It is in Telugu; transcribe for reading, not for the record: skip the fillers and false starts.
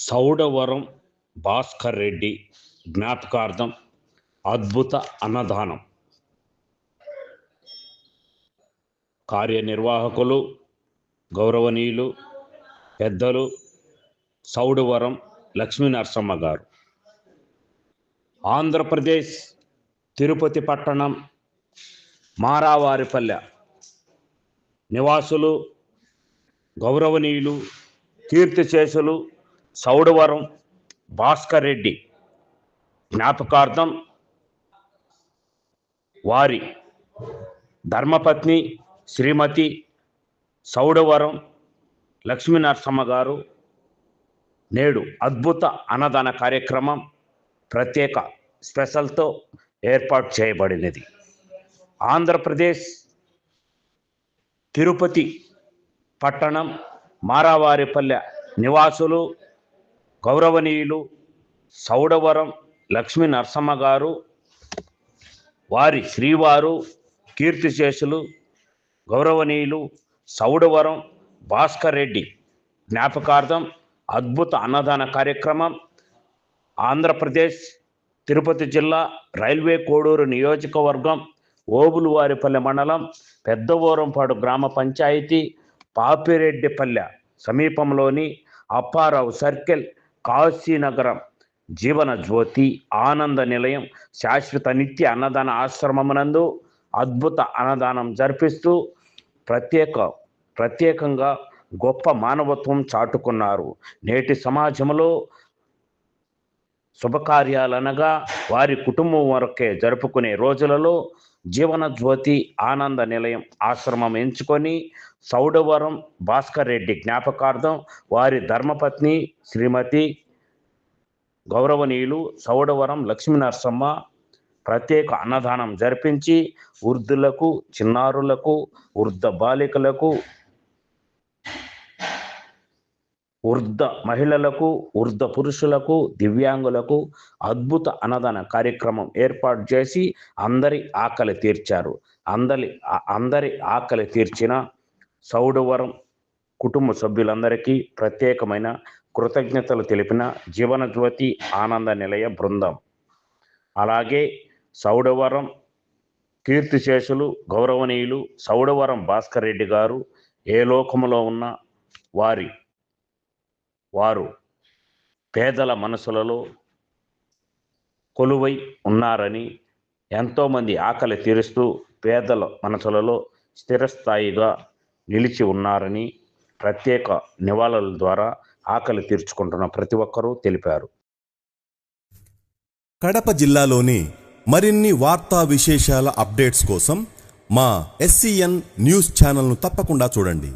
సౌడవరం భాస్కర్ రెడ్డి జ్ఞాపకార్థం అద్భుత అన్నదానం. కార్యనిర్వాహకులు గౌరవనీయులు పెద్దలు సౌడవరం లక్ష్మీ నరసమ్మ గారు. ఆంధ్రప్రదేశ్ తిరుపతి పట్టణం మారావారిపల్లె నివాసులు గౌరవనీయులు కీర్తిశేషులు సౌడవరం భాస్కర్ రెడ్డి జ్ఞాపకార్థం వారి ధర్మపత్ని శ్రీమతి సౌడవరం లక్ష్మీ నరసమ్మ గారు నేడు అద్భుత అన్నదాన కార్యక్రమం ప్రత్యేక స్పెషల్తో ఏర్పాటు చేయబడినది. ఆంధ్రప్రదేశ్ తిరుపతి పట్టణం మారావారిపల్లె నివాసులు గౌరవనీయులు సౌడవరం లక్ష్మీ నరసమ్మ గారు వారి శ్రీవారు కీర్తిశేషులు గౌరవనీయులు సౌడవరం భాస్కర్ రెడ్డి జ్ఞాపకార్థం అద్భుత అన్నదాన కార్యక్రమం ఆంధ్రప్రదేశ్ తిరుపతి జిల్లా రైల్వే కోడూరు నియోజకవర్గం ఓబులువారిపల్లె మండలం పెద్దవోరంపాడు గ్రామ పంచాయతీ పాపిరెడ్డిపల్లె సమీపంలోని అప్పారావు సర్కిల్ కాశీనగరం జీవన జ్యోతి ఆనంద నిలయం శాశ్వత నిత్య అన్నదాన ఆశ్రమమునందు అద్భుత అన్నదానం జరిపిస్తూ ప్రత్యేకంగా గొప్ప మానవత్వం చాటుకున్నారు. నేటి సమాజంలో శుభకార్యాలనగా వారి కుటుంబం వరకే జరుపుకునే రోజులలో జీవన జ్యోతి ఆనంద నిలయం ఆశ్రమం ఎంచుకొని సౌడవరం భాస్కర్ రెడ్డి జ్ఞాపకార్థం వారి ధర్మపత్ని శ్రీమతి గౌరవనీయులు సౌడవరం లక్ష్మీ నరసమ్మ ప్రత్యేక అన్నదానం జరిపించి వృద్ధులకు, చిన్నారులకు, వృద్ధ బాలికలకు, వృద్ధ మహిళలకు, వృద్ధ పురుషులకు, దివ్యాంగులకు అద్భుత అన్నదాన కార్యక్రమం ఏర్పాటు చేసి అందరి ఆకలి తీర్చారు. అందరి ఆకలి తీర్చిన సౌడవరం కుటుంబ సభ్యులందరికీ ప్రత్యేకమైన కృతజ్ఞతలు తెలిపిన జీవన జ్యోతి ఆనంద నిలయ బృందం, అలాగే సౌడవరం కీర్తిశేషులు గౌరవనీయులు సౌడవరం భాస్కర్ రెడ్డి గారు ఏ లోకములో ఉన్న వారు పేదల మనసులలో కొలువై ఉన్నారని, ఎంతోమంది ఆకలి తీరుస్తూ పేదల మనసులలో స్థిరస్థాయిగా నిలిచి ఉన్నారని ప్రత్యేక నివాళుల ద్వారా ఆకలి తీర్చుకుంటున్న ప్రతి ఒక్కరూ తెలిపారు. కడప జిల్లాలోని మరిన్ని వార్తా విశేషాల అప్డేట్స్ కోసం మా SCN న్యూస్ ఛానల్ను తప్పకుండా చూడండి.